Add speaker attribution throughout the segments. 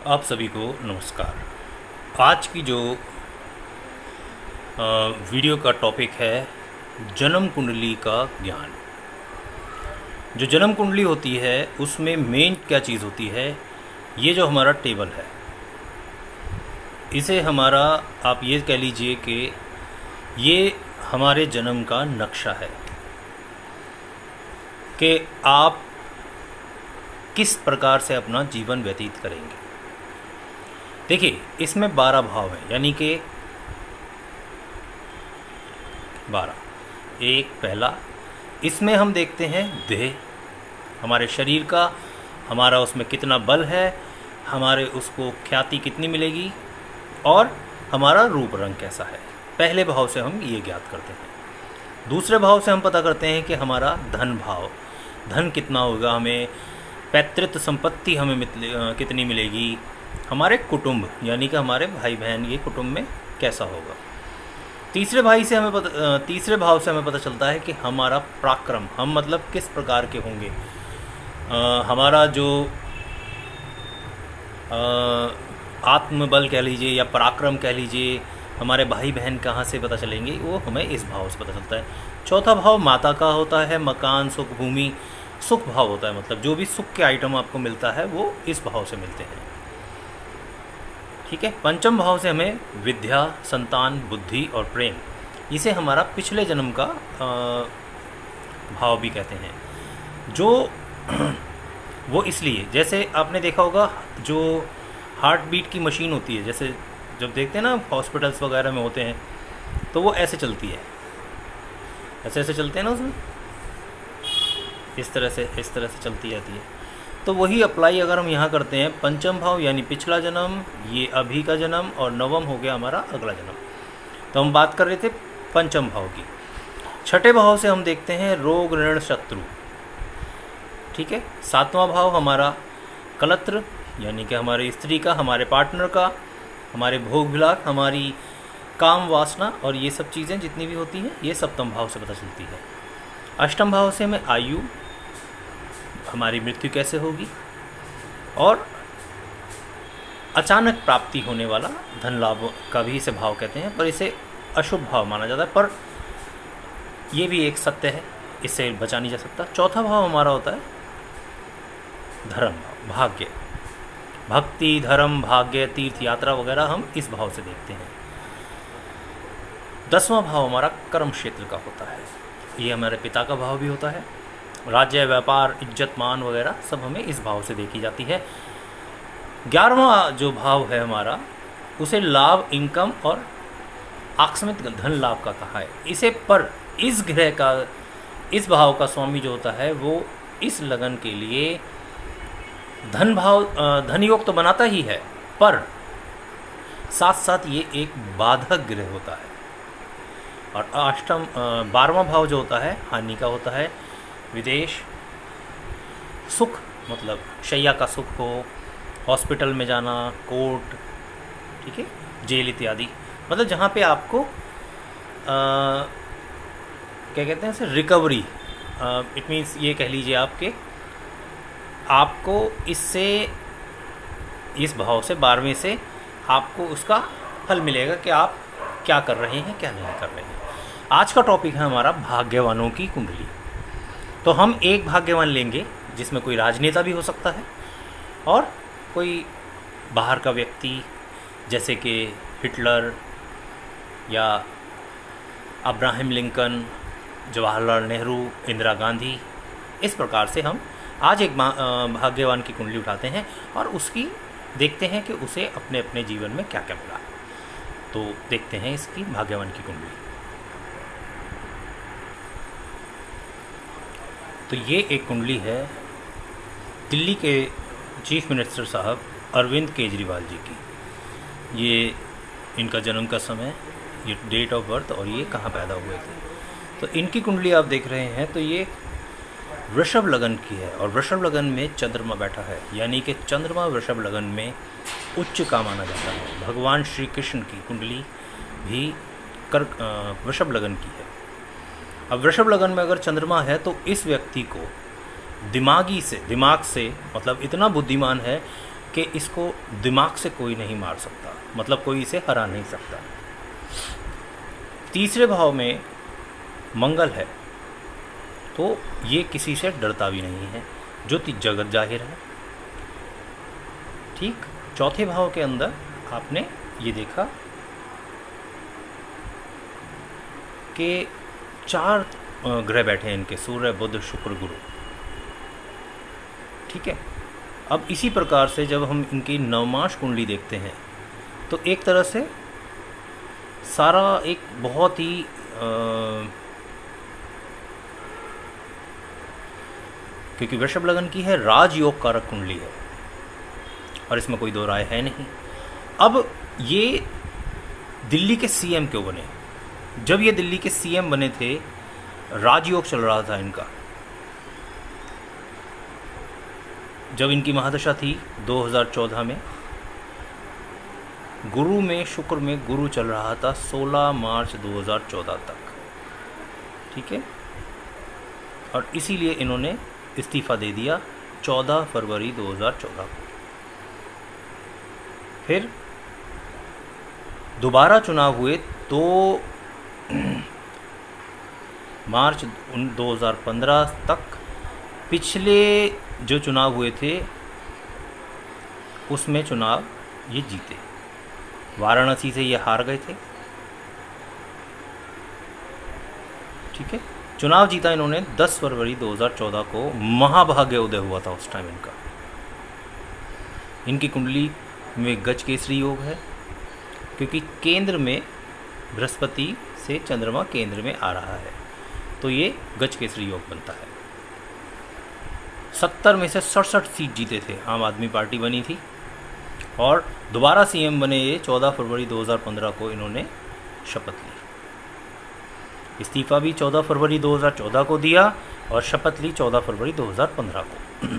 Speaker 1: आप सभी को नमस्कार। आज की जो वीडियो का टॉपिक है जन्म कुंडली का ज्ञान। जो जन्म कुंडली होती है उसमें मेन क्या चीज़ होती है, ये जो हमारा टेबल है इसे हमारा आप ये कह लीजिए कि ये हमारे जन्म का नक्शा है कि आप किस प्रकार से अपना जीवन व्यतीत करेंगे। देखिए इसमें 12 भाव हैं, यानी कि 12। एक पहला इसमें हम देखते हैं देह, हमारे शरीर का, हमारा उसमें कितना बल है, हमारे उसको ख्याति कितनी मिलेगी और हमारा रूप रंग कैसा है। पहले भाव से हम ये ज्ञात करते हैं। दूसरे भाव से हम पता करते हैं कि हमारा धन भाव, धन कितना होगा, हमें पैतृत्व संपत्ति हमें कितनी मिलेगी, हमारे कुटुंब यानी कि हमारे भाई बहन ये कुटुंब में कैसा होगा। तीसरे भाव से हमें पता चलता है कि हमारा पराक्रम, हम मतलब किस प्रकार के होंगे, हमारा जो आत्मबल कह लीजिए या पराक्रम कह लीजिए, हमारे भाई बहन कहाँ से पता चलेंगे, वो हमें इस भाव से पता चलता है। चौथा भाव माता का होता है, मकान, सुख, भूमि, सुख भाव होता है, मतलब जो भी सुख के आइटम आपको मिलता है वो इस भाव से मिलते हैं। ठीक है। पंचम भाव से हमें विद्या, संतान, बुद्धि और प्रेम, इसे हमारा पिछले जन्म का भाव भी कहते हैं। जो वो इसलिए, जैसे आपने देखा होगा जो हार्ट बीट की मशीन होती है, जैसे जब देखते हैं ना हॉस्पिटल्स वगैरह में होते हैं तो वो ऐसे चलती है, ऐसे ऐसे चलते हैं ना, उसमें इस तरह से चलती रहती है। तो वही अप्लाई अगर हम यहाँ करते हैं, पंचम भाव यानी पिछला जन्म, ये अभी का जन्म, और नवम हो गया हमारा अगला जन्म। तो हम बात कर रहे थे पंचम भाव की। छठे भाव से हम देखते हैं रोग, ऋण, शत्रु। ठीक है। सातवां भाव हमारा कलत्र यानी कि हमारी स्त्री का, हमारे पार्टनर का, हमारे भोग विलास, हमारी काम वासना और ये सब चीज़ें जितनी भी होती हैं ये सप्तम भाव से पता चलती है। अष्टम भाव से हमें आयु, हमारी मृत्यु कैसे होगी, और अचानक प्राप्ति होने वाला धन लाभ का भी इसे भाव कहते हैं, पर इसे अशुभ भाव माना जाता है, पर यह भी एक सत्य है, इससे बचा नहीं जा सकता। चौथा भाव हमारा होता है धर्म भाव, भाग्य, भक्ति, धर्म, भाग्य, तीर्थ यात्रा वगैरह हम इस भाव से देखते हैं। 10वां भाव हमारा कर्म क्षेत्र का होता है, ये हमारे पिता का भाव भी होता है। राज्य, व्यापार, इज्जत, मान वगैरह सब हमें इस भाव से देखी जाती है। 11वां जो भाव है हमारा, उसे लाभ, इनकम और आकस्मिक धन लाभ का कहा है इसे। पर इस ग्रह का, इस भाव का स्वामी जो होता है वो इस लगन के लिए धन भाव, धन योग तो बनाता ही है, पर साथ साथ ये एक बाधक ग्रह होता है। और 12वां भाव जो होता है हानि का होता है। विदेश, सुख मतलब शैया का सुख हो, हॉस्पिटल में जाना, कोर्ट, ठीक है, जेल इत्यादि, मतलब जहाँ पे आपको क्या कहते हैं उसे, रिकवरी, इट मीन्स ये कह लीजिए आपको इससे, इस भाव से 12वें से आपको उसका फल मिलेगा कि आप क्या कर रहे हैं, क्या नहीं कर रहे हैं। आज का टॉपिक है हमारा भाग्यवानों की कुंडली। तो हम एक भाग्यवान लेंगे जिसमें कोई राजनेता भी हो सकता है और कोई बाहर का व्यक्ति, जैसे कि हिटलर या अब्राहम लिंकन, जवाहरलाल नेहरू, इंदिरा गांधी। इस प्रकार से हम आज एक भाग्यवान की कुंडली उठाते हैं और उसकी देखते हैं कि उसे अपने अपने जीवन में क्या क्या मिला। तो देखते हैं इसकी भाग्यवान की कुंडली। तो ये एक कुंडली है दिल्ली के चीफ मिनिस्टर साहब अरविंद केजरीवाल जी की। ये इनका जन्म का समय, ये डेट ऑफ बर्थ और ये कहाँ पैदा हुए थे। तो इनकी कुंडली आप देख रहे हैं तो ये वृषभ लगन की है और वृषभ लगन में चंद्रमा बैठा है, यानी कि चंद्रमा वृषभ लगन में उच्च का माना जाता है। भगवान श्री कृष्ण की कुंडली भी वृषभ लगन की है। अब वृषभ लगन में अगर चंद्रमा है तो इस व्यक्ति को दिमाग से मतलब इतना बुद्धिमान है कि इसको दिमाग से कोई नहीं मार सकता, मतलब कोई इसे हरा नहीं सकता। तीसरे भाव में मंगल है, तो ये किसी से डरता भी नहीं है, जो जगत जाहिर है। ठीक, चौथे भाव के अंदर आपने ये देखा कि 4 ग्रह बैठे हैं इनके, सूर्य बुध शुक्र गुरु। ठीक है, अब इसी प्रकार से जब हम इनकी नवमाश कुंडली देखते हैं तो एक तरह से सारा एक बहुत ही क्योंकि वृषभ लग्न की है, राजयोग कारक कुंडली है और इसमें कोई दो राय है नहीं। अब ये दिल्ली के सीएम क्यों बने? जब ये दिल्ली के सीएम बने थे, राजयोग चल रहा था इनका। जब इनकी महादशा थी 2014 में, गुरु में, शुक्र में गुरु चल रहा था 16 मार्च 2014 तक। ठीक है, और इसीलिए इन्होंने इस्तीफा दे दिया 14 फरवरी 2014 को। फिर दोबारा चुनाव हुए 2 मार्च 2015 तक। पिछले जो चुनाव हुए थे उसमें चुनाव ये जीते, वाराणसी से ये हार गए थे। ठीक है, चुनाव जीता इन्होंने 10 फरवरी 2014 को। महाभाग्य उदय हुआ था उस टाइम इनका। इनकी कुंडली में गज केसरी योग है, क्योंकि केंद्र में बृहस्पति से चंद्रमा केंद्र में आ रहा है, तो ये गज केसरी योग बनता है। 70 में से 67 सीट जीते थे, आम आदमी पार्टी बनी थी, और दोबारा सीएम बने ये 14 फरवरी 2015 को इन्होंने शपथ ली। इस्तीफा भी 14 फरवरी 2014 को दिया और शपथ ली 14 फरवरी 2015 को।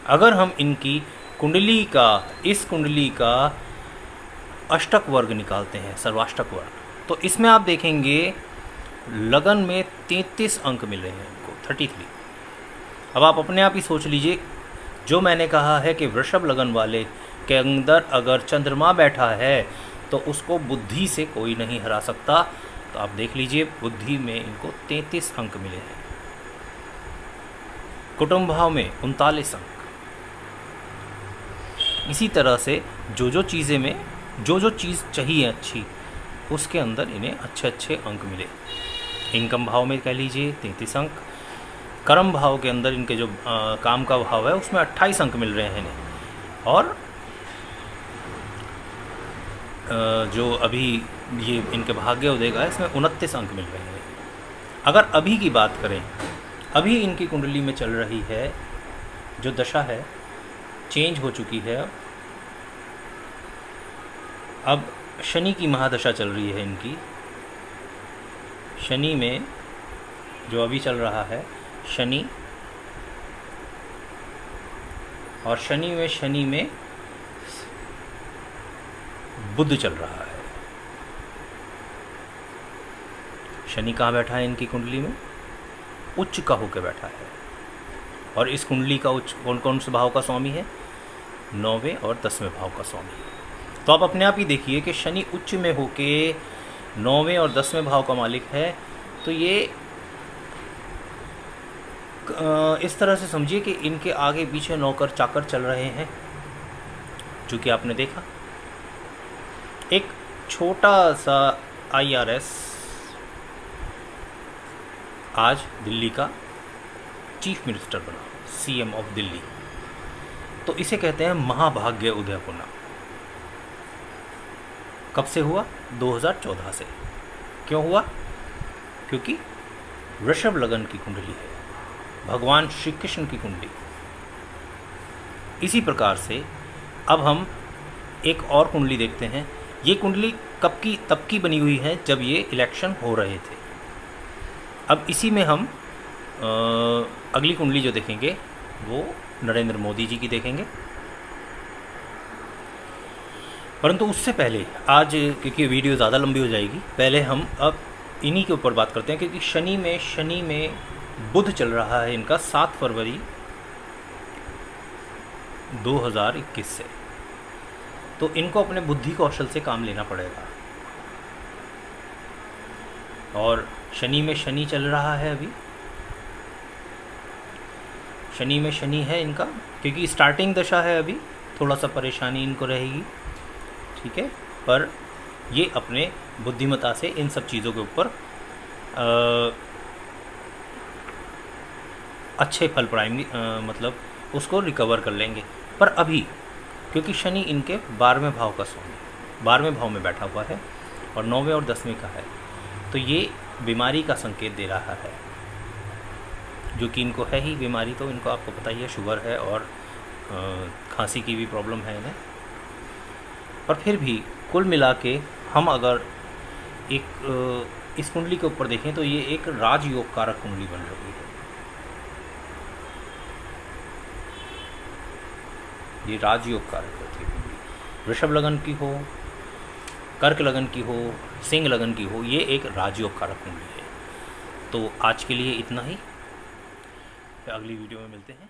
Speaker 1: अगर हम इनकी कुंडली का, इस कुंडली का अष्टक वर्ग निकालते हैं, सर्वाष्टक वर्ग, तो इसमें आप देखेंगे लगन में 33 अंक मिल रहे हैं इनको, 33। अब आप अपने आप ही सोच लीजिए, जो मैंने कहा है कि वृषभ लगन वाले के अंदर अगर चंद्रमा बैठा है तो उसको बुद्धि से कोई नहीं हरा सकता, तो आप देख लीजिए बुद्धि में इनको 33 अंक मिले हैं। कुटुंब भाव में 39 अंक। इसी तरह से जो चीज़ें में जो चीज़ चाहिए अच्छी, उसके अंदर इन्हें अच्छे अच्छे अंक मिले। इनकम भाव में कह लीजिए 33 अंक। कर्म भाव के अंदर इनके जो काम का भाव है उसमें 28 अंक मिल रहे हैं इन्हें। और जो अभी ये इनके भाग्य उदय का है, इसमें 29 अंक मिल रहे हैं। अगर अभी की बात करें, अभी इनकी कुंडली में चल रही है जो दशा है, चेंज हो चुकी है। अब शनि की महादशा चल रही है इनकी। शनि में जो अभी चल रहा है शनि, और शनि में बुध चल रहा है। शनि कहाँ बैठा है इनकी कुंडली में? उच्च का होकर बैठा है। और इस कुंडली का उच्च कौन कौन से भाव का स्वामी है? 9वें और 10वें भाव का स्वामी है। तो आप अपने आप ही देखिए कि शनि उच्च में होके 9वें और 10वें भाव का मालिक है, तो ये इस तरह से समझिए कि इनके आगे पीछे नौकर चाकर चल रहे हैं। चूँकि आपने देखा एक छोटा सा IRS आज दिल्ली का चीफ मिनिस्टर बना, CM ऑफ दिल्ली, तो इसे कहते हैं महाभाग्य उदय होना। कब से हुआ? 2014 से। क्यों हुआ? क्योंकि वृषभ लगन की कुंडली है, भगवान श्री कृष्ण की कुंडली। इसी प्रकार से अब हम एक और कुंडली देखते हैं। ये कुंडली तब की बनी हुई है जब ये इलेक्शन हो रहे थे। अब इसी में हम अगली कुंडली जो देखेंगे वो नरेंद्र मोदी जी की देखेंगे। परंतु उससे पहले आज, क्योंकि वीडियो ज़्यादा लंबी हो जाएगी, पहले हम अब इन्हीं के ऊपर बात करते हैं। क्योंकि शनि में बुध चल रहा है इनका 7 फरवरी 2021 से। तो इनको अपने बुद्धि कौशल से काम लेना पड़ेगा। और शनि में शनि चल रहा है अभी, शनि में शनि है इनका, क्योंकि स्टार्टिंग दशा है अभी, थोड़ा सा परेशानी इनको रहेगी, ठीक है। पर ये अपने बुद्धिमत्ता से इन सब चीज़ों के ऊपर अच्छे फल पाएंगे, मतलब उसको रिकवर कर लेंगे। पर अभी क्योंकि शनि इनके 12वें भाव का स्वामी 12वें भाव में बैठा हुआ है और 9वें और 10वें का है, तो ये बीमारी का संकेत दे रहा है, जो कि इनको है ही बीमारी। तो इनको आपको पता ही है, शुगर है और खांसी की भी प्रॉब्लम है इन्हें। पर फिर भी कुल मिला के हम अगर एक इस कुंडली के ऊपर देखें तो ये एक राजयोग कारक कुंडली बन रही है। ये राजयोग कारक होती है कुंडली, वृषभ लगन की हो, कर्क लगन की हो, सिंह लगन की हो, ये एक राजयोग कारक कुंडली है। तो आज के लिए इतना ही, अगली वीडियो में मिलते हैं।